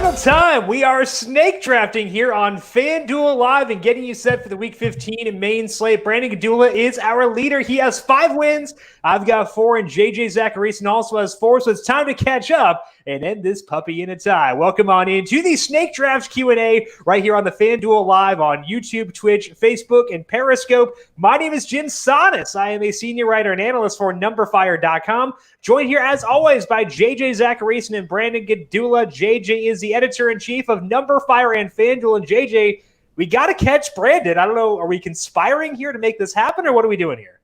final time, we are snake drafting here on FanDuel Live and getting you set for the Week 15 in main slate. Brandon Gadula is our leader. He has 5 wins. I've got 4, and JJ Zachariason also has 4, so it's time to catch up and end this puppy in a tie. Welcome on into the Snake Drafts Q&A right here on the FanDuel Live on YouTube, Twitch, Facebook, and Periscope. My name is Jim Sonis. I am a senior writer and analyst for numberFire.com. Joined here, as always, by JJ Zachariason and Brandon Gadula. JJ is the editor-in-chief of numberFire and FanDuel. And JJ, we got to catch Brandon. I don't know, are we conspiring here to make this happen, or what are we doing here?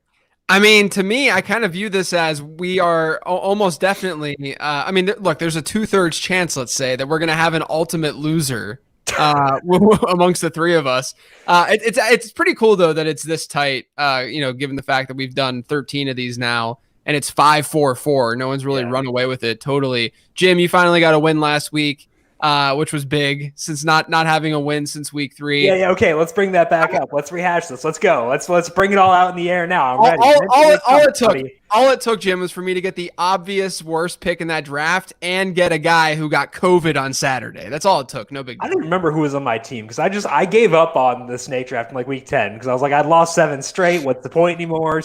I mean, to me, I kind of view this as we are almost definitely, look, there's a 2/3 chance, let's say, that we're going to have an ultimate loser amongst the three of us. It's pretty cool, though, that it's this tight, given the fact that we've done 13 of these now, and it's 5-4-4. No one's really run away with it totally. Jim, you finally got a win last week, which was big since not having a win since week 3. Yeah. Okay, let's bring that back up. Let's rehash this. Let's go. Let's bring it all out in the air now. I'm ready. All it took, Jim, was for me to get the obvious worst pick in that draft and get a guy who got COVID on Saturday. That's all it took. No big deal. I don't remember who was on my team because I gave up on the snake draft in like week 10 because I was like, I'd lost 7 straight. What's the point anymore?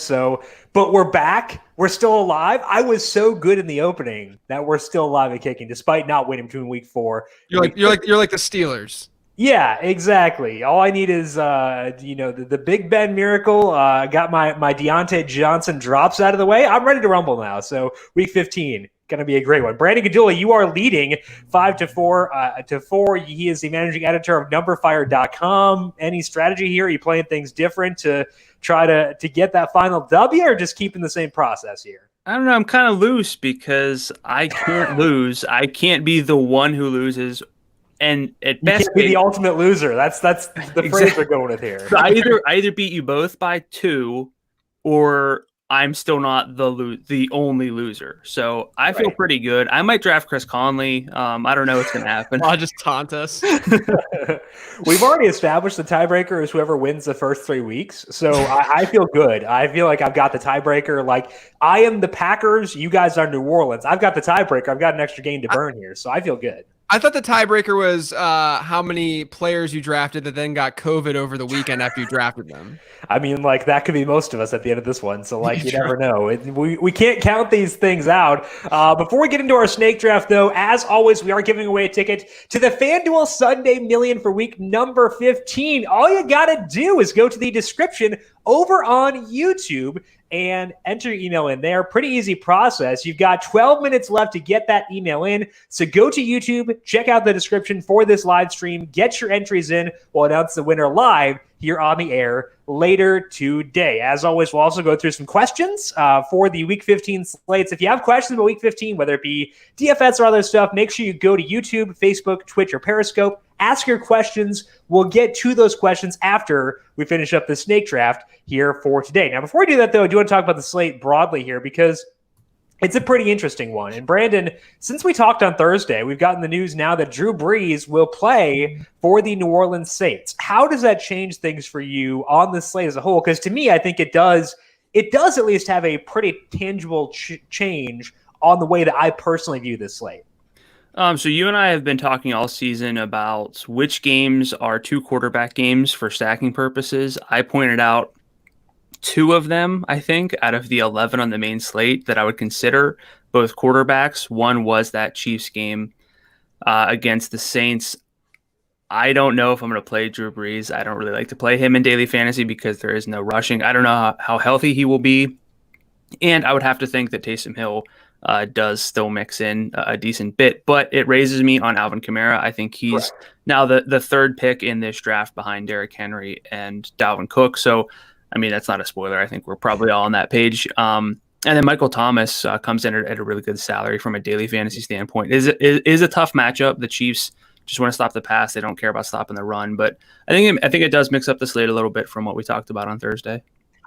But we're back. We're still alive. I was so good in the opening that we're still alive and kicking, despite not winning between week 4. You're like the Steelers. Yeah, exactly. All I need is the Big Ben miracle. Got my Deontay Johnson drops out of the way. I'm ready to rumble now. So week 15. Going to be a great one. Brandon Gadula, you are leading 5-4. He is the managing editor of numberFire.com. Any strategy here? Are you playing things different to try to get that final W, or just keeping the same process here? I don't know. I'm kind of loose because I can't lose. I can't be the one who loses. And at best, you can't be the ultimate loser. That's the phrase we're going with here. So I either beat you both by 2, or I'm still not the only loser. So I feel pretty good. I might draft Chris Conley. I don't know what's going to happen. I'll just taunt us. We've already established the tiebreaker is whoever wins the first 3 weeks. So I feel good. I feel like I've got the tiebreaker. Like, I am the Packers. You guys are New Orleans. I've got the tiebreaker. I've got an extra game to burn here. So I feel good. I thought the tiebreaker was how many players you drafted that then got COVID over the weekend after you drafted them. I mean, like, that could be most of us at the end of this one. So, like, you never know. We can't count these things out. Before we get into our snake draft, though, as always, we are giving away a ticket to the FanDuel Sunday Million for week number 15. All you got to do is go to the description over on YouTube and enter your email in there. Pretty easy process. You've got 12 minutes left to get that email in. So go to YouTube, check out the description for this live stream, get your entries in. We'll announce the winner live here on the air later today. As always, we'll also go through some questions for the Week 15 slates. If you have questions about Week 15, whether it be DFS or other stuff, make sure you go to YouTube, Facebook, Twitch, or Periscope. Ask your questions. We'll get to those questions after we finish up the snake draft here for today. Now, before we do that, though, I do want to talk about the slate broadly here because it's a pretty interesting one. And Brandon, since we talked on Thursday, we've gotten the news now that Drew Brees will play for the New Orleans Saints. How does that change things for you on the slate as a whole? Because to me, I think it does at least have a pretty tangible change on the way that I personally view this slate. So you and I have been talking all season about which games are 2 quarterback games for stacking purposes. I pointed out 2 of them, I think, out of the 11 on the main slate that I would consider both quarterbacks. One was that Chiefs game against the Saints. I don't know if I'm going to play Drew Brees. I don't really like to play him in daily fantasy because there is no rushing. I don't know how healthy he will be. And I would have to think that Taysom Hill does still mix in a decent bit, but it raises me on Alvin Kamara. I think he's now the third pick in this draft behind Derrick Henry and Dalvin Cook. So, I mean, that's not a spoiler. I think we're probably all on that page. And then Michael Thomas comes in at a really good salary from a daily fantasy standpoint. Is a tough matchup. The Chiefs just want to stop the pass. They don't care about stopping the run, but I think it does mix up the slate a little bit from what we talked about on Thursday.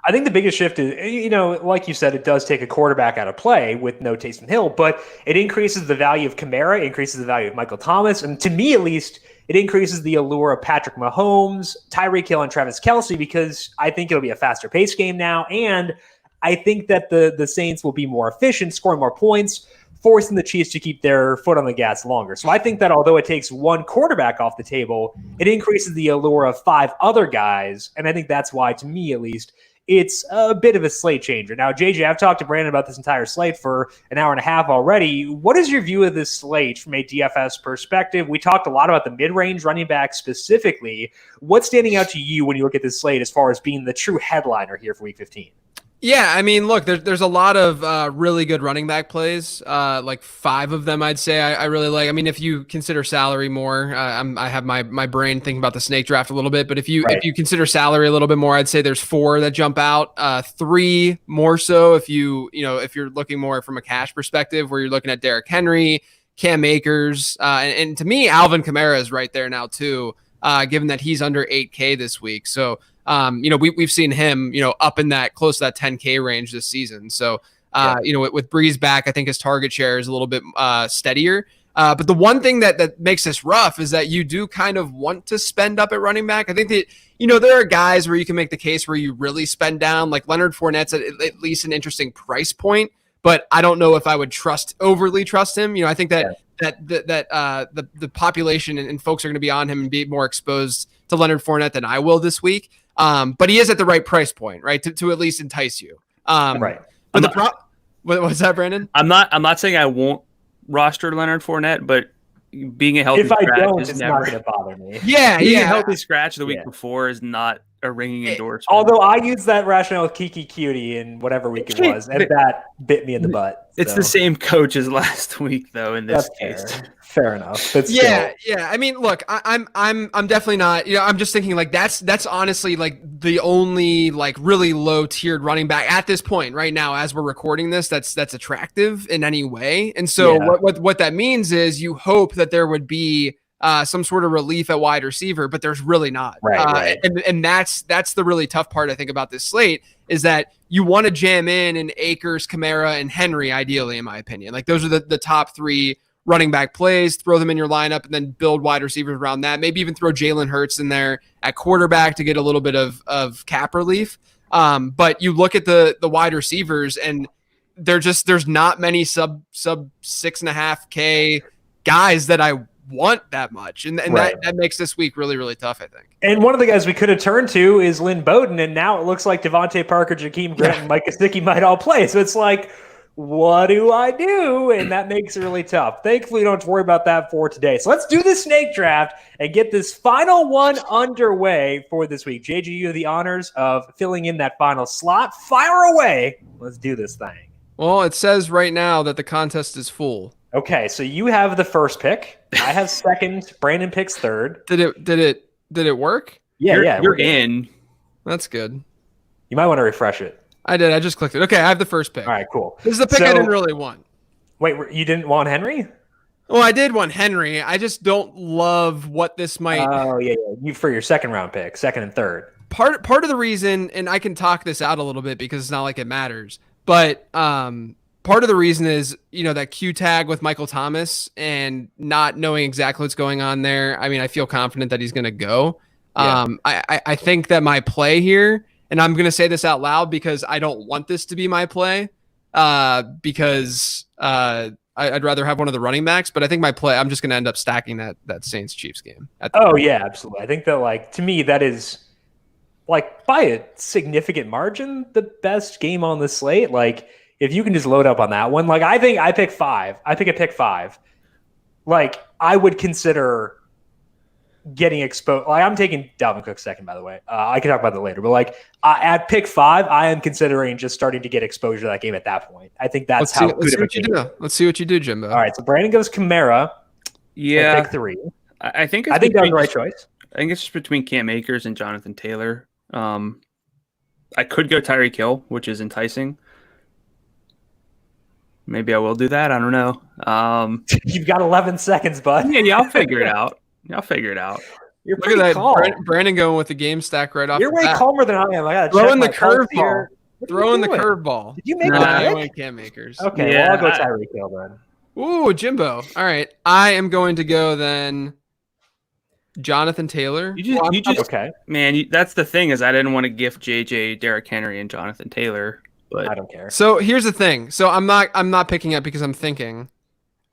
I think the biggest shift is, like you said, it does take a quarterback out of play with no Taysom Hill, but it increases the value of Kamara, increases the value of Michael Thomas, and to me at least, it increases the allure of Patrick Mahomes, Tyreek Hill, and Travis Kelce because I think it'll be a faster pace game now, and I think that the Saints will be more efficient, scoring more points. forcing the Chiefs to keep their foot on the gas longer. So I think that although it takes one quarterback off the table, it increases the allure of 5 other guys. And I think that's why, to me at least, it's a bit of a slate changer. Now, JJ, I've talked to Brandon about this entire slate for an hour and a half already. What is your view of this slate from a DFS perspective? We talked a lot about the mid-range running back specifically. What's standing out to you when you look at this slate as far as being the true headliner here for Week 15? Yeah, I mean, look, there's a lot of really good running back plays, like 5 of them I'd say I really like. I mean, if you consider salary more, I have my brain thinking about the snake draft a little bit, but if you consider salary a little bit more, I'd say there's 4 that jump out, 3 more so if if you're looking more from a cash perspective, where you're looking at Derrick Henry, Cam Akers, and to me, Alvin Kamara is right there now too, given that he's under 8K this week. So we've seen him, up in that close to that 10K range this season. So, with Breeze back, I think his target share is a little bit steadier. But the one thing that makes this rough is that you do kind of want to spend up at running back. I think that, there are guys where you can make the case where you really spend down, like Leonard Fournette's at least an interesting price point, but I don't know if I would overly trust him. I think that the population and folks are going to be on him and be more exposed to Leonard Fournette than I will this week. But he is at the right price point, right? To at least entice you. Right. But what's that, Brandon? I'm not saying I won't roster Leonard Fournette, but being a healthy if I scratch don't, is it's never not going to bother me. Being a healthy scratch the week before is not a ringing endorsement. Although I used that rationale with Kiki Cutie in whatever week it was, and that bit me in the butt. It's the same coach as last week, though. In this case, fair enough. But yeah. I mean, look, I'm definitely not. I'm just thinking like that's honestly like the only like really low tiered running back at this point right now as we're recording this. That's attractive in any way. And so what that means is you hope that there would be some sort of relief at wide receiver, but there's really not. Right. And that's the really tough part, I think, about this slate is that you want to jam in Akers, Kamara, and Henry, ideally, in my opinion. Like those are the top 3 running back plays, throw them in your lineup and then build wide receivers around that. Maybe even throw Jalen Hurts in there at quarterback to get a little bit of cap relief. But you look at the wide receivers and there's not many sub 6.5K guys that I want that much. And that makes this week really, really tough, I think. And one of the guys we could have turned to is Lynn Bowden, and now it looks like Devontae Parker, Jakeem Grant, and Mike Gesicki might all play. So it's like, what do I do? And that makes it really tough. Thankfully, we don't have to worry about that for today. So let's do the snake draft and get this final one underway for this week. JJ, you have the honors of filling in that final slot. Fire away. Let's do this thing. Well, it says right now that the contest is full. Okay, so you have the first pick. I have second. Brandon picks third. Did it work? Yeah, you're in. That's good. You might want to refresh it. I did. I just clicked it. Okay, I have the first pick. All right, cool. This is the pick I didn't really want. Wait, you didn't want Henry? Well, I did want Henry. I just don't love what this might. Oh yeah. You for your second round pick, second and third. Part of the reason, and I can talk this out a little bit because it's not like it matters, but part of the reason is, that Q tag with Michael Thomas and not knowing exactly what's going on there. I mean, I feel confident that he's going to go. Yeah. I think that my play here, and I'm going to say this out loud because I don't want this to be my play, because I'd rather have one of the running backs, but I think my play, I'm just going to end up stacking that Saints Chiefs game. Yeah, absolutely. I think that to me, that is by a significant margin, the best game on the slate. If you can just load up on that one, I think I pick 5. I pick a pick 5. I would consider getting exposed. I'm taking Dalvin Cook second, by the way. I can talk about that later. But at pick 5, I am considering just starting to get exposure to that game at that point. I think that's how good of a game. Let's see what you do, Jimbo. All right, so Brandon goes Kamara. Yeah, pick 3. I think that was the right choice. I think it's just between Cam Akers and Jonathan Taylor. I could go Tyreek Hill, which is enticing. Maybe I will do that. I don't know. You've got 11 seconds, bud. Yeah, I'll figure it out. You're Look at that, Brandon going with the game stack right off. You're way calmer than I am. I got throwing the curveball. Throwing the curveball. Did you make that pick? I went Cam Akers. Okay, well, I'll go Tyreek Hill then. Ooh, Jimbo. All right, I am going to go then. Jonathan Taylor. Okay, man. That's the thing is I didn't want to gift JJ, Derrick Henry, and Jonathan Taylor. But I don't care. So here's the thing. So I'm not picking up because I'm thinking.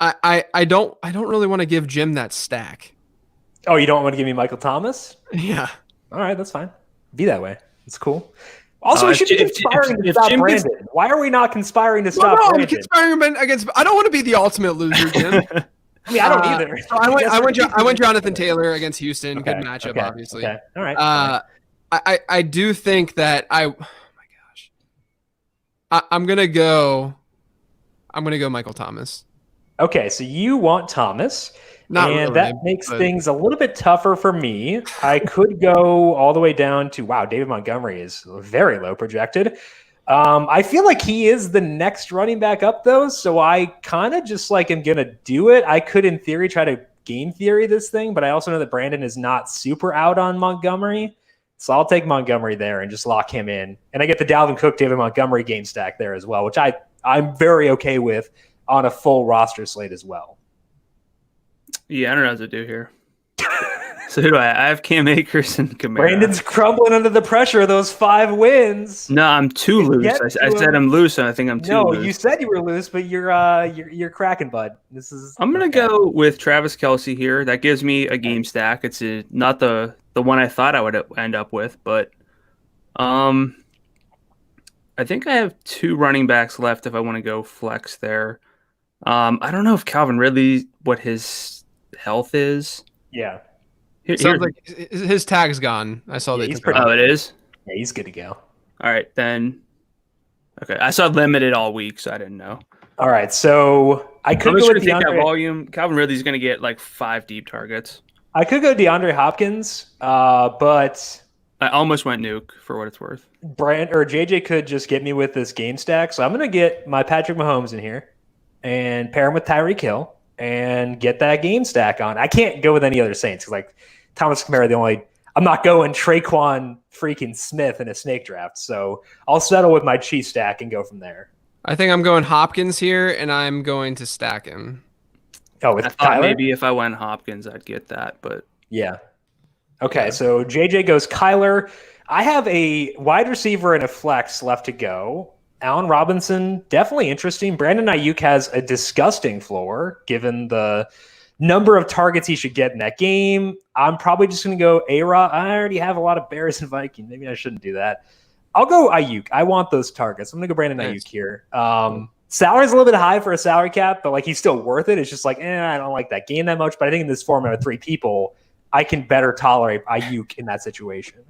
I don't really want to give Jim that stack. Oh, you don't want to give me Michael Thomas? Yeah. All right, that's fine. Be that way. It's cool. Also, we should be conspiring to stop Jim Brandon. Why are we not conspiring to stop I'm Brandon? conspiring against. I don't want to be the ultimate loser, Jim. I mean, I don't either. So I went Jonathan Taylor against Houston. Okay, Good matchup, okay, obviously. Okay. All right. I do think that oh my gosh. I'm gonna go Michael Thomas. Okay, so you want Thomas. Not and really, that makes things a little bit tougher for me. I could go all the way down to, wow, David Montgomery is very low projected. I feel like he is the next running back up, though, so I kind of just like am going to do it. I could, in theory, try to game theory this thing, but I also know that Brandon is not super out on Montgomery, so I'll take Montgomery there and just lock him in. And I get the Dalvin Cook, David Montgomery game stack there as well, which I'm very okay with on a full roster slate as well. Yeah, I don't know what to do here. So who do I have? Cam Akers and Kamara. Brandon's crumbling under the pressure of those 5 wins. No, I'm too loose. I said I'm loose, and I think I'm too loose. No, you said you were loose, but you're cracking, bud. I'm gonna go with Travis Kelce here. That gives me a game stack. It's not the one I thought I would end up with, but I think I have 2 running backs left if I want to go flex there. I don't know if Calvin Ridley, what his health is. Yeah. Sounds like his tag's gone. I saw that. It is? Yeah, he's good to go. All right, then. Okay, I saw limited all week, so I didn't know. All right, so I could go with that volume. Calvin Ridley's going to get like 5 deep targets. I could go DeAndre Hopkins, but I almost went Nuke for what it's worth. JJ could just get me with this game stack, so I'm going to get my Patrick Mahomes in here and pair him with Tyreek Hill and get that game stack on. I can't go with any other Saints because like Thomas Kamara, I'm not going Traquan freaking Smith in a snake draft. So I'll settle with my Chiefs stack and go from there. I think I'm going Hopkins here, and I'm going to stack him. Oh, with I Tyler? maybe if I went Hopkins, I'd get that, but yeah. Okay, so JJ goes Kyler. I have a wide receiver and a flex left to go. Allen Robinson, definitely interesting. Brandon Ayuk has a disgusting floor given the number of targets he should get in that game. I'm probably just going to go A-Rod. I already have a lot of Bears and Vikings. Maybe I shouldn't do that. I'll go Ayuk. I want those targets. I'm going to go Brandon Ayuk here. Salary's a little bit high for a salary cap, but like he's still worth it. It's just like, I don't like that game that much. But I think in this format of 3 people, I can better tolerate Ayuk in that situation.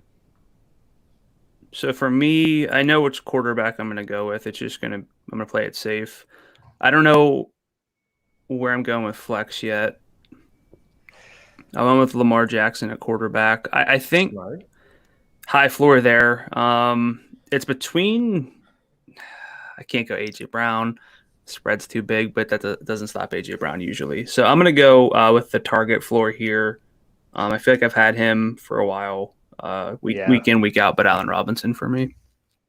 So for me, I know which quarterback I'm going to go with. I'm going to play it safe. I don't know where I'm going with flex yet. I went with Lamar Jackson at quarterback. I think high floor there. It's between. I can't go AJ Brown. Spread's too big, but that doesn't stop AJ Brown usually. So I'm going to go with the target floor here. I feel like I've had him for a while. Week in, week out, but Allen Robinson for me.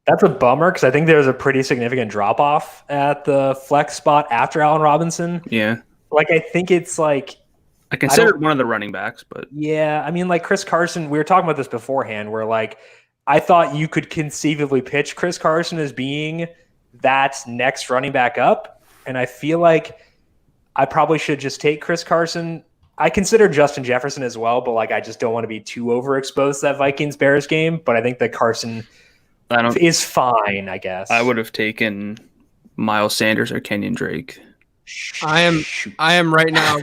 That's a bummer because I think there's a pretty significant drop-off at the flex spot after Allen Robinson. Yeah. Like, I think it's like... I considered one of the running backs, but... Yeah, I mean, like Chris Carson, we were talking about this beforehand, where like I thought you could conceivably pitch Chris Carson as being that next running back up, and I feel like I probably should just take Chris Carson. I consider Justin Jefferson as well, but like I just don't want to be too overexposed to that Vikings-Bears game. But I think that Carson is fine, I guess. I would have taken Miles Sanders or Kenyon Drake. I am right now.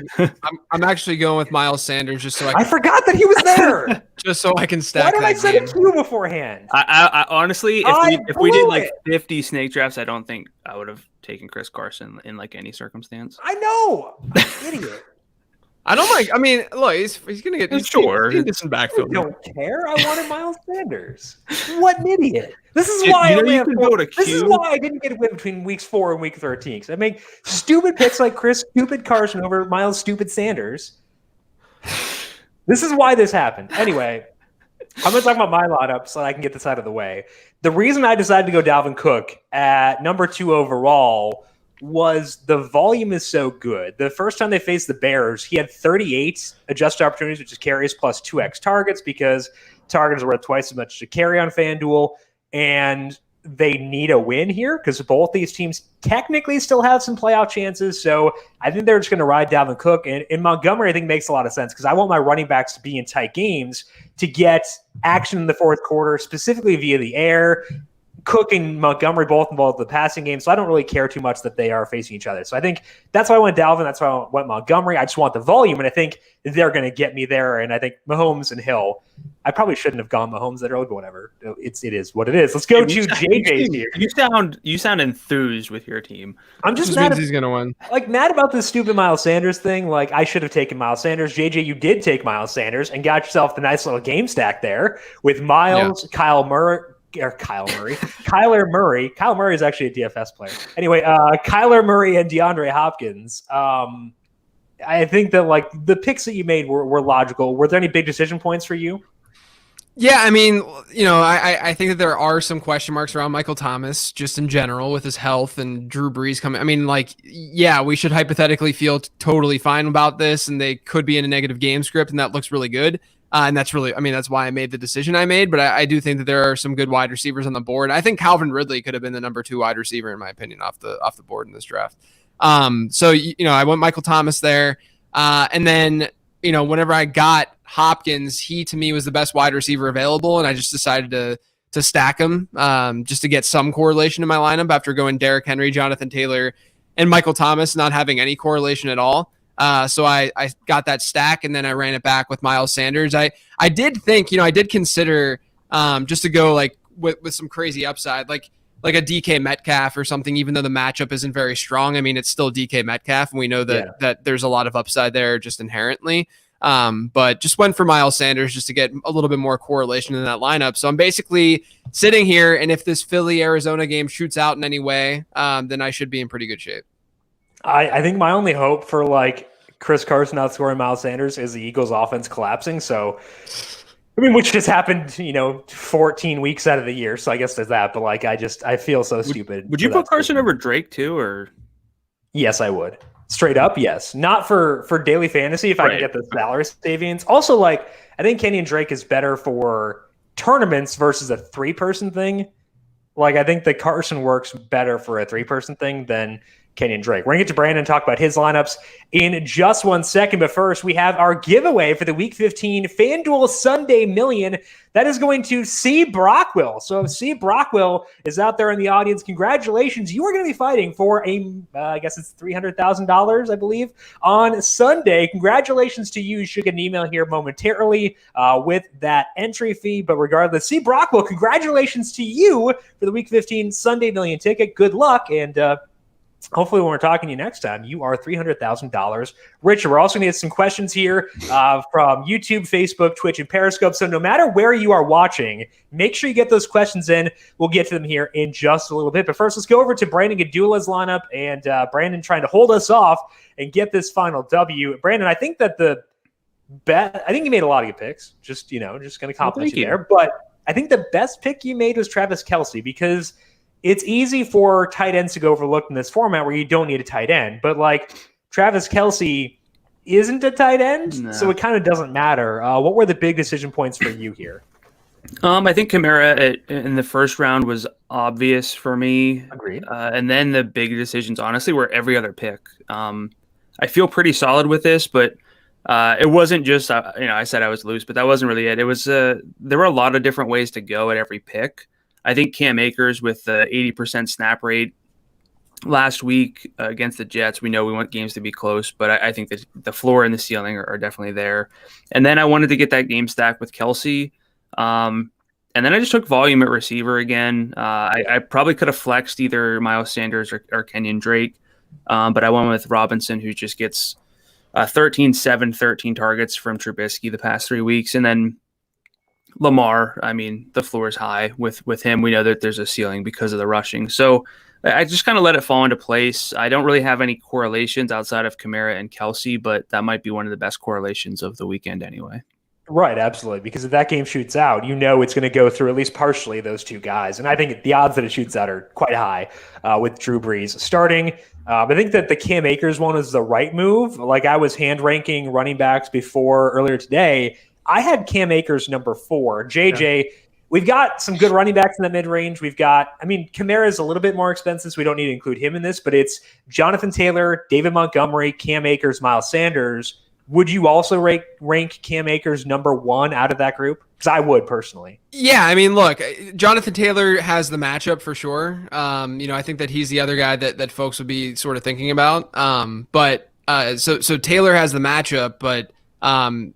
I'm actually going with Miles Sanders just so I forgot that he was there. Just so I can stack. Why did I say it to you beforehand? I honestly, if we did like 50 snake drafts, I don't think I would have taken Chris Carson in like any circumstance. I know, idiot. I don't like. I mean, look, he's gonna get sure. He's some backfield. I don't care. I wanted Miles Sanders. What an idiot! This is why This is why I didn't get a win between weeks 4 and week 13. Because I make stupid picks like Chris stupid Carson over Miles stupid Sanders. This is why this happened. Anyway, I'm gonna talk about my lineup so I can get this out of the way. The reason I decided to go Dalvin Cook at number 2 overall was the volume is so good. The first time they faced the Bears, he had 38 adjusted opportunities, which is carries plus 2x targets because targets are worth twice as much to carry on FanDuel. And they need a win here because both these teams technically still have some playoff chances. So I think they're just going to ride Dalvin Cook. And in Montgomery, I think makes a lot of sense because I want my running backs to be in tight games to get action in the fourth quarter, specifically via the air. Cook and Montgomery both involved in the passing game, so I don't really care too much that they are facing each other. So I think that's why I went Dalvin. That's why I went Montgomery. I just want the volume, and I think they're going to get me there. And I think Mahomes and Hill. I probably shouldn't have gone Mahomes that early, but whatever. It is what it is. Let's go to JJ here. You sound enthused with your team. I'm just mad. He's going to win. Mad about this stupid Miles Sanders thing. Like, I should have taken Miles Sanders. JJ, you did take Miles Sanders and got yourself the nice little game stack there with Miles, Kyler Murray. Kyle Murray is actually a DFS player. Anyway, Kyler Murray and DeAndre Hopkins. I think that the picks that you made were logical. Were there any big decision points for you? Yeah, I mean, I think that there are some question marks around Michael Thomas just in general with his health and Drew Brees coming. I mean, we should hypothetically feel totally fine about this, and they could be in a negative game script, and that looks really good. And that's why I made the decision I made. But I do think that there are some good wide receivers on the board. I think Calvin Ridley could have been the number 2 wide receiver, in my opinion, off the board in this draft. So I went Michael Thomas there. And then, whenever I got Hopkins, he to me was the best wide receiver available. And I just decided to stack him just to get some correlation in my lineup after going Derrick Henry, Jonathan Taylor, and Michael Thomas not having any correlation at all. So I got that stack, and then I ran it back with Miles Sanders. I did think, I did consider just to go with some crazy upside, like a DK Metcalf or something, even though the matchup isn't very strong. I mean, it's still DK Metcalf, and we know that there's a lot of upside there just inherently. But just went for Miles Sanders just to get a little bit more correlation in that lineup. So I'm basically sitting here, and if this Philly-Arizona game shoots out in any way, then I should be in pretty good shape. I think my only hope for Chris Carson outscoring Miles Sanders is the Eagles' offense collapsing. So, which just happened, 14 weeks out of the year. So I guess there's that. But I feel so stupid. Would you put Carson over Drake too, or? Yes, I would. Straight up, yes. Not for daily fantasy if I can get the salary savings. Also, I think Kenyon Drake is better for tournaments versus a 3-person thing. I think that Carson works better for a 3-person thing than Kenyon Drake. We're going to get to Brandon and talk about his lineups in just 1 second. But first, we have our giveaway for the Week 15 FanDuel Sunday Million. That is going to C. Brockwell. So if C. Brockwell is out there in the audience, congratulations. You are going to be fighting for I guess it's $300,000, I believe, on Sunday. Congratulations to you. You should get an email here momentarily with that entry fee. But regardless, C. Brockwell, congratulations to you for the Week 15 Sunday Million ticket. Good luck, and hopefully when we're talking to you next time, you are $300,000 richer. We're also going to get some questions here from YouTube, Facebook, Twitch, and Periscope. So no matter where you are watching, make sure you get those questions in. We'll get to them here in just a little bit. But first, let's go over to Brandon Gadula's lineup, and Brandon trying to hold us off and get this final W. Brandon, I think that I think you made a lot of good picks. Just going to compliment you there. But I think the best pick you made was Travis Kelce, because it's easy for tight ends to go overlooked in this format where you don't need a tight end. But Travis Kelce isn't a tight end, so it kind of doesn't matter. What were the big decision points for you here? I think Kamara in the first round was obvious for me. Agreed. And then the big decisions, honestly, were every other pick. I feel pretty solid with this, but it wasn't just, I said I was loose, but that wasn't really it. It was, there were a lot of different ways to go at every pick. I think Cam Akers with the 80% snap rate last week against the Jets, we know we want games to be close, but I think that the floor and the ceiling are definitely there. And then I wanted to get that game stack with Kelce. And then I just took volume at receiver again. I probably could have flexed either Miles Sanders or Kenyon Drake, but I went with Robinson, who just gets 13 targets from Trubisky the past 3 weeks. And then Lamar, I mean, the floor is high with him. We know that there's a ceiling because of the rushing. So I just kind of let it fall into place. I don't really have any correlations outside of Kamara and Kelce, but that might be one of the best correlations of the weekend anyway. Right, absolutely. Because if that game shoots out, it's going to go through at least partially those two guys. And I think the odds that it shoots out are quite high with Drew Brees starting. I think that the Cam Akers one is the right move. I was hand ranking running backs earlier today. I had Cam Akers number 4. JJ, we've got some good running backs in the mid-range. We've got, Kamara is a little bit more expensive, so we don't need to include him in this, but it's Jonathan Taylor, David Montgomery, Cam Akers, Miles Sanders. Would you also rank Cam Akers number one out of that group? Because I would personally. Yeah, I mean, look, Jonathan Taylor has the matchup for sure. I think that he's the other guy that folks would be sort of thinking about. So Taylor has the matchup, but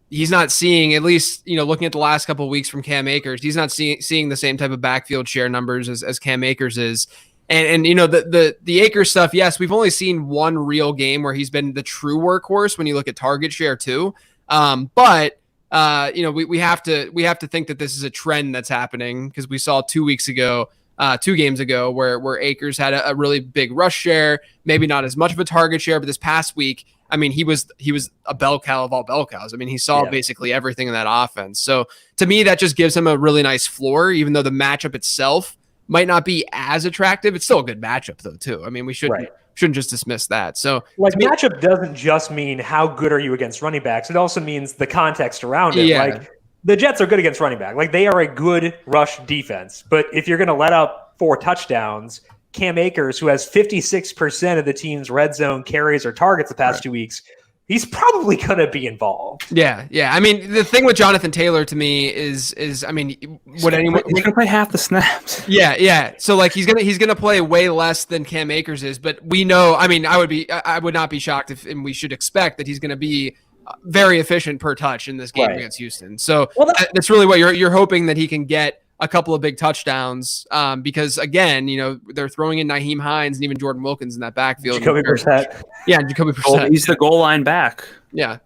he's not seeing, at least, looking at the last couple of weeks from Cam Akers, he's not seeing the same type of backfield share numbers as Cam Akers is. And the Akers stuff, yes, we've only seen one real game where he's been the true workhorse when you look at target share too. But we have to think that this is a trend that's happening, because we saw 2 games ago where Akers had a really big rush share, maybe not as much of a target share, but this past week, he was a bell cow of all bell cows. He saw basically everything in that offense. So to me, that just gives him a really nice floor, even though the matchup itself might not be as attractive. It's still a good matchup though, too. We shouldn't just dismiss that. So matchup doesn't just mean how good are you against running backs. It also means the context around it. Yeah. The Jets are good against running back. They are a good rush defense. But if you're going to let up 4 touchdowns, Cam Akers, who has 56% of the team's red zone carries or targets the past 2 weeks, he's probably going to be involved. Yeah. The thing with Jonathan Taylor to me is he's going to play half the snaps. Yeah. So he's going to play way less than Cam Akers is, but we know, I would not be shocked and we should expect that he's going to be very efficient per touch in this game against Houston. So that's really what you're hoping, that he can get a couple of big touchdowns, because again, they're throwing in Nyheim Hines and even Jordan Wilkins in that backfield. Jacoby Brissett. Yeah, Jacoby Brissett. He's the goal line back. Yeah.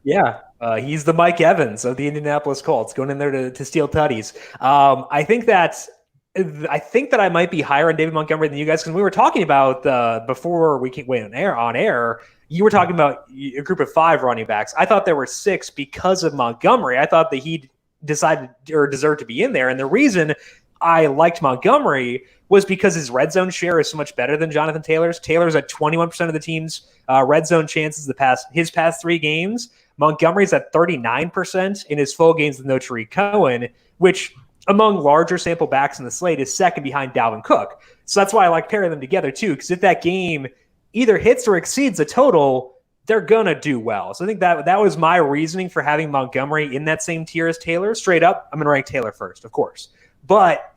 He's the Mike Evans of the Indianapolis Colts, going in there to steal tutties. I think that I might be higher on David Montgomery than you guys, because we were talking about before we went on air. You were talking about a group of 5 running backs. I thought there were 6 because of Montgomery. I thought that he decided or deserved to be in there. And the reason I liked Montgomery was because his red zone share is so much better than Jonathan Taylor's. Taylor's at 21% of the team's red zone chances his past 3 games. Montgomery's at 39% in his full games with no Tariq Cohen, which among larger sample backs in the slate is second behind Dalvin Cook. So that's why I like pairing them together too, because if that game either hits or exceeds a total, they're going to do well. So I think that was my reasoning for having Montgomery in that same tier as Taylor. Straight up, I'm going to rank Taylor first, of course. But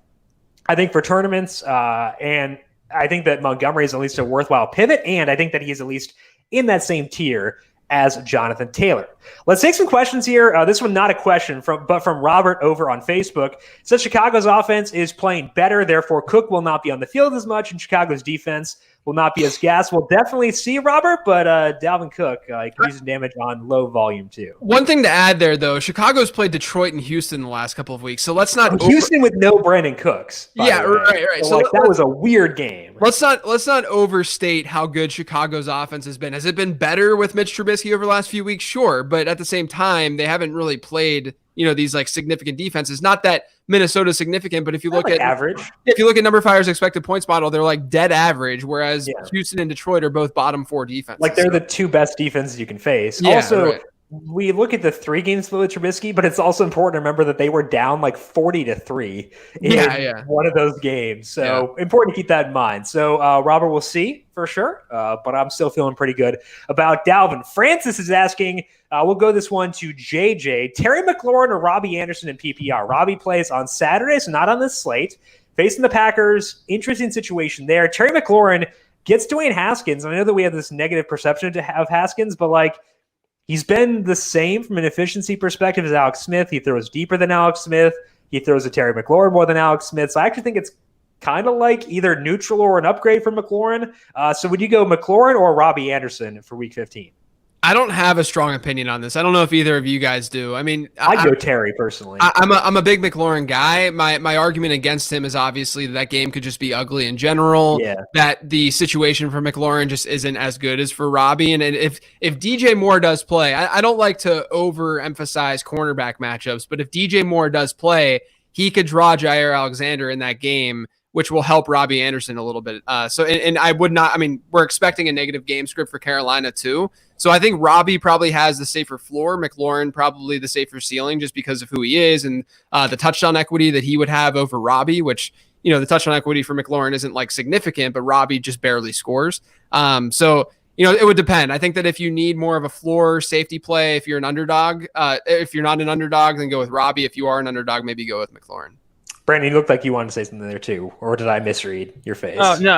I think for tournaments, and I think that Montgomery is at least a worthwhile pivot, and I think that he's at least in that same tier as Jonathan Taylor. Let's take some questions here. This one, not a question, but from Robert over on Facebook. Says Chicago's offense is playing better, therefore Cook will not be on the field as much, and Chicago's defense will not be as gas. We'll definitely see, Robert, but Dalvin Cook can do some damage on low volume too. One thing to add there, though, Chicago's played Detroit and Houston the last couple of weeks, so let's not Houston with no Brandon Cooks. Yeah, right. So that was a weird game. Let's not overstate how good Chicago's offense has been. Has it been better with Mitch Trubisky over the last few weeks? Sure, but at the same time, they haven't really played these significant defenses. Not that Minnesota's significant, but if you look at average, if you look at numberFire's expected points model, they're dead average, whereas Houston and Detroit are both bottom 4 defenses. They're the 2 best defenses you can face. Yeah, also, we look at the 3 games split with Trubisky, but it's also important to remember that they were down 40-3 in one of those games. So important to keep that in mind. So Robert, we'll see for sure, but I'm still feeling pretty good about Dalvin. Francis is asking, we'll go this one to JJ. Terry McLaurin or Robbie Anderson in PPR? Robbie plays on Saturday, so not on this slate. Facing the Packers, interesting situation there. Terry McLaurin gets Dwayne Haskins. I know that we have this negative perception of Haskins, but he's been the same from an efficiency perspective as Alex Smith. He throws deeper than Alex Smith. He throws a Terry McLaurin more than Alex Smith. So I actually think it's kind of either neutral or an upgrade for McLaurin. So would you go McLaurin or Robbie Anderson for Week 15? I don't have a strong opinion on this. I don't know if either of you guys do. I go Terry personally. I'm a big McLaurin guy. My argument against him is obviously that game could just be ugly in general. Yeah. That the situation for McLaurin just isn't as good as for Robbie. And if DJ Moore does play, I don't like to overemphasize cornerback matchups, but if DJ Moore does play, he could draw Jair Alexander in that game, which will help Robbie Anderson a little bit. And I would not. We're expecting a negative game script for Carolina too. So I think Robbie probably has the safer floor. McLaurin probably the safer ceiling just because of who he is and the touchdown equity that he would have over Robbie, which, the touchdown equity for McLaurin isn't like significant, but Robbie just barely scores. So it would depend. I think that if you need more of a floor safety play, if you're an underdog, if you're not an underdog, then go with Robbie. If you are an underdog, maybe go with McLaurin. Brandon, you looked like you wanted to say something there too, or did I misread your face? Oh, no,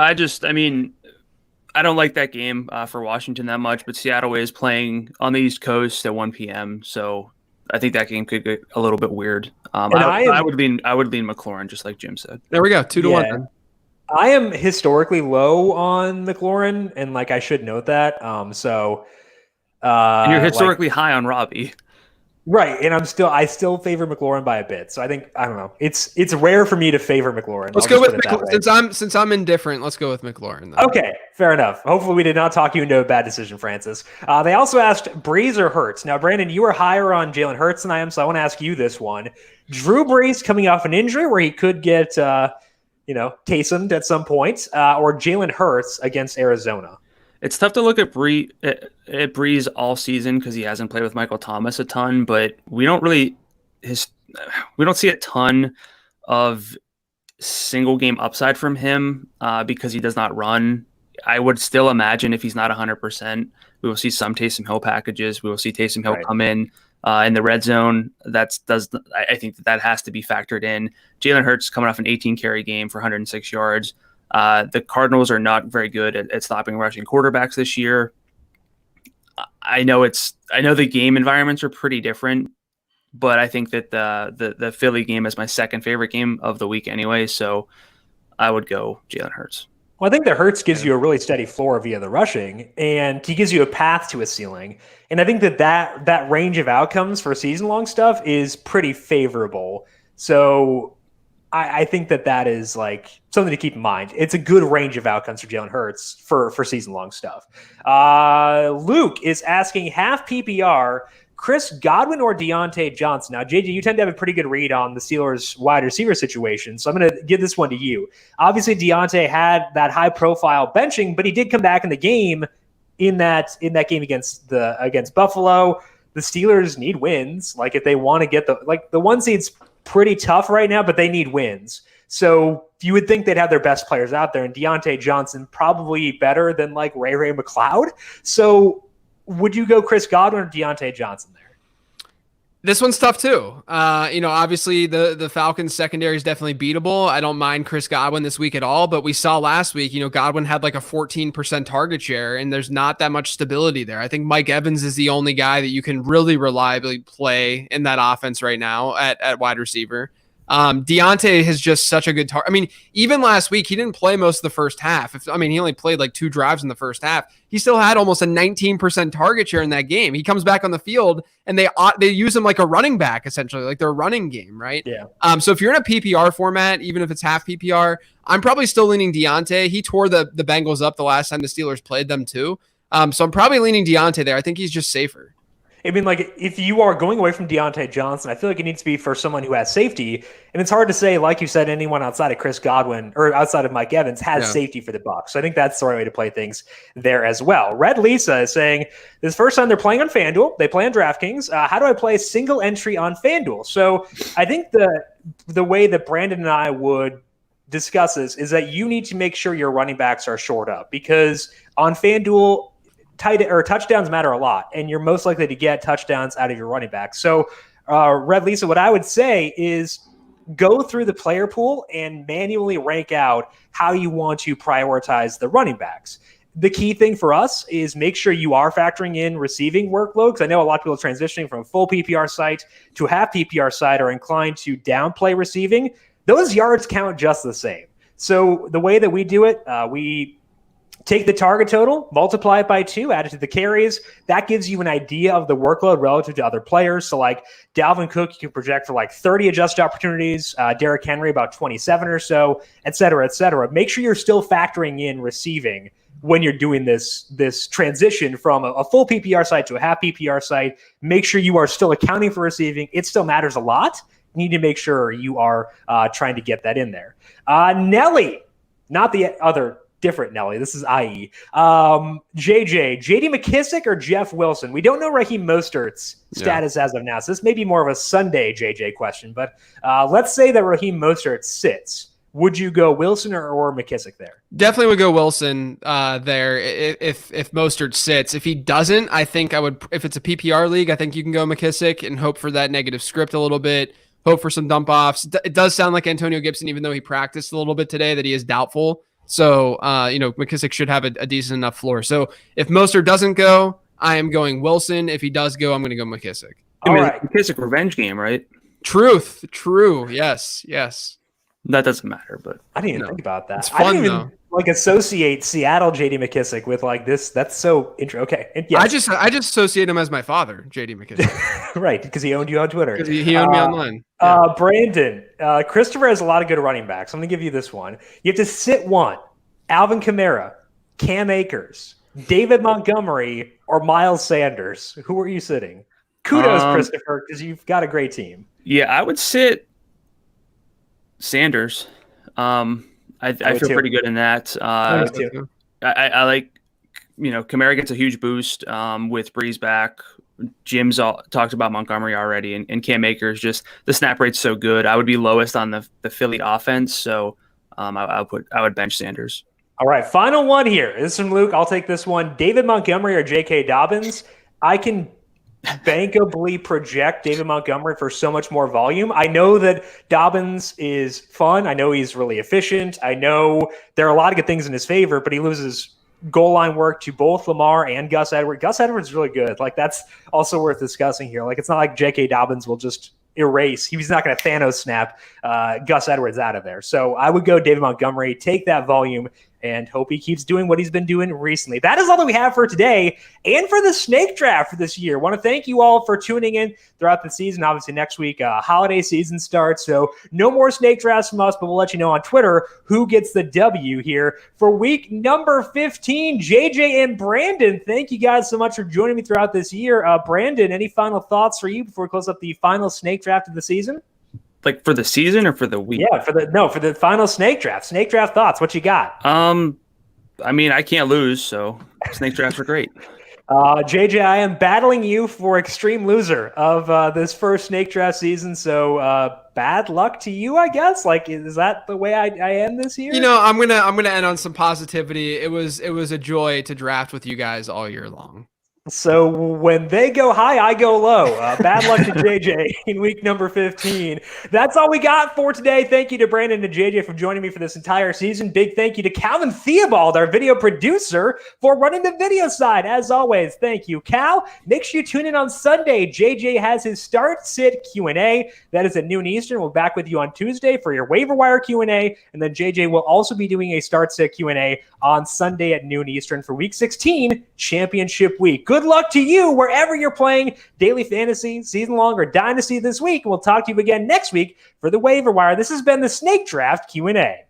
I don't like that game for Washington that much, but Seattle is playing on the East Coast at 1 p.m., so I think that game could get a little bit weird. I would lean McLaurin, just like Jim said. There we go, 2-1. Then. I am historically low on McLaurin, and I should note that. And you're historically high on Robbie. Right, and I still favor McLaurin by a bit. So I think I don't know. It's rare for me to favor McLaurin. Let's go with McLaurin. Since I'm indifferent, let's go with McLaurin. Then. Okay, fair enough. Hopefully we did not talk you into a bad decision, Francis. They also asked Brees or Hurts. Now, Brandon, you are higher on Jalen Hurts than I am, so I want to ask you this one. Drew Brees coming off an injury where he could get Taysomed at some point, or Jalen Hurts against Arizona. It's tough to look at Brees all season because he hasn't played with Michael Thomas a ton, but we don't see a ton of single game upside from him because he does not run. I would still imagine if he's not 100%, we will see some Taysom Hill packages. We will see Taysom Hill come in the red zone. I think that has to be factored in. Jalen Hurts coming off an 18 carry game for 106 yards. The Cardinals are not very good at stopping rushing quarterbacks this year. I know the game environments are pretty different, but I think that the Philly game is my second favorite game of the week anyway. So I would go Jalen Hurts. Well, I think that Hurts gives you a really steady floor via the rushing, and he gives you a path to a ceiling. And I think that range of outcomes for season-long stuff is pretty favorable. So I think that is something to keep in mind. It's a good range of outcomes for Jalen Hurts for season-long stuff. Luke is asking half PPR, Chris Godwin or Deontay Johnson. Now, JJ, you tend to have a pretty good read on the Steelers' wide receiver situation, so I'm going to give this one to you. Obviously, Deontay had that high-profile benching, but he did come back in the game in that game against Buffalo. The Steelers need wins. If they want to get the one seed's pretty tough right now, but they need wins. So you would think they'd have their best players out there, and Deontay Johnson probably better than Ray McLeod. So would you go Chris Godwin or Deontay Johnson there? This one's tough too. Obviously the Falcons secondary is definitely beatable. I don't mind Chris Godwin this week at all, but we saw last week, Godwin had a 14% target share, and there's not that much stability there. I think Mike Evans is the only guy that you can really reliably play in that offense right now at wide receiver. Deontay has just such a good target. Even last week, he didn't play most of the first half. He only played 2 drives in the first half. He still had almost a 19% target share in that game. He comes back on the field and they use him like a running back, essentially, like their running game, right? Yeah. So if you're in a PPR format, even if it's half PPR, I'm probably still leaning Deontay. He tore the Bengals up the last time the Steelers played them too. So I'm probably leaning Deontay there. I think he's just safer. If you are going away from Deontay Johnson, I feel like it needs to be for someone who has safety. And it's hard to say, like you said, anyone outside of Chris Godwin or outside of Mike Evans has safety for the Bucs. So I think that's the right way to play things there as well. Red Lisa is saying, this is the first time they're playing on FanDuel. They play on DraftKings. How do I play single entry on FanDuel? So I think the way that Brandon and I would discuss this is that you need to make sure your running backs are shored up, because on FanDuel, touchdowns matter a lot, and you're most likely to get touchdowns out of your running back. So, Red Lisa, what I would say is go through the player pool and manually rank out how you want to prioritize the running backs. The key thing for us is make sure you are factoring in receiving workload, because I know a lot of people transitioning from a full PPR site to a half PPR site are inclined to downplay receiving. Those yards count just the same. So the way that we do it, we take the target total, multiply it by 2, add it to the carries. That gives you an idea of the workload relative to other players. So Dalvin Cook, you can project for 30 adjusted opportunities, Derrick Henry about 27 or so, et cetera, et cetera. Make sure you're still factoring in receiving when you're doing this transition from a full PPR site to a half PPR site. Make sure you are still accounting for receiving. It still matters a lot. You need to make sure you are trying to get that in there. Nelly, not the other different Nelly. This is IE. JD McKissick or Jeff Wilson? We don't know Raheem Mostert's status as of now, so this may be more of a Sunday JJ question, but let's say that Raheem Mostert sits. Would you go Wilson or McKissick there? Definitely would go Wilson there if Mostert sits. If he doesn't, I think I would. If it's a PPR league, I think you can go McKissick and hope for that negative script a little bit. Hope for some dump offs. It does sound like Antonio Gibson, even though he practiced a little bit today, that he is doubtful. So, McKissick should have a decent enough floor. So if Mostert doesn't go, I am going Wilson. If he does go, I'm going to go McKissick. All right. McKissick revenge game, right? True. Yes. That doesn't matter, but I didn't even think about that. It's fun, I didn't even associate Seattle JD McKissick with this. That's so interesting. Okay. And yes. I just associate him as my father, JD McKissick. Right, because he owned you on Twitter. Because he owned me online. Yeah. Brandon, Christopher has a lot of good running backs. I'm going to give you this one. You have to sit one. Alvin Kamara, Cam Akers, David Montgomery, or Miles Sanders. Who are you sitting? Kudos, Christopher, because you've got a great team. Yeah, I would sit Sanders. I feel pretty good in that. I like, Kamara gets a huge boost with Breeze back. Jim's talked about Montgomery already, and Cam Akers, just the snap rate's so good. I would be lowest on the Philly offense, so I would bench Sanders. All right, final one here. This is from Luke. I'll take this one. David Montgomery or J.K. Dobbins? I can bankably project David Montgomery for so much more volume. I know that Dobbins is fun. I know he's really efficient. I know there are a lot of good things in his favor, but he loses goal line work to both Lamar and Gus Edwards. Gus Edwards is really good. That's also worth discussing here. It's not like J.K. Dobbins will just erase. He's not going to Thanos snap Gus Edwards out of there. So I would go David Montgomery, take that volume, and hope he keeps doing what he's been doing recently. That is all that we have for today and for the snake draft for this year. I want to thank you all for tuning in throughout the season. Obviously, next week, holiday season starts, so no more snake drafts from us, but we'll let you know on Twitter who gets the W here for week number 15. JJ and Brandon, thank you guys so much for joining me throughout this year. Brandon, any final thoughts for you before we close up the final snake draft of the season? For the season or for the week? Yeah, for the final snake draft. Snake draft thoughts. What you got? I can't lose, so snake drafts are great. JJ, I am battling you for extreme loser of this first snake draft season. So bad luck to you, I guess. Is that the way I end this year? I'm gonna end on some positivity. It was a joy to draft with you guys all year long. So when they go high, I go low. Bad luck to JJ in week number 15. That's all we got for today. Thank you to Brandon and JJ for joining me for this entire season. Big thank you to Calvin Theobald, our video producer, for running the video side. As always, thank you, Cal. Make sure you tune in on Sunday. JJ has his start-sit Q&A. That is at noon Eastern. We'll be back with you on Tuesday for your waiver wire Q&A. And then JJ will also be doing a start-sit Q&A on Sunday at noon Eastern for week 16, championship week. Good luck to you wherever you're playing daily fantasy, season long, or dynasty this week. We'll talk to you again next week for the waiver wire. This has been the Snake Draft Q&A.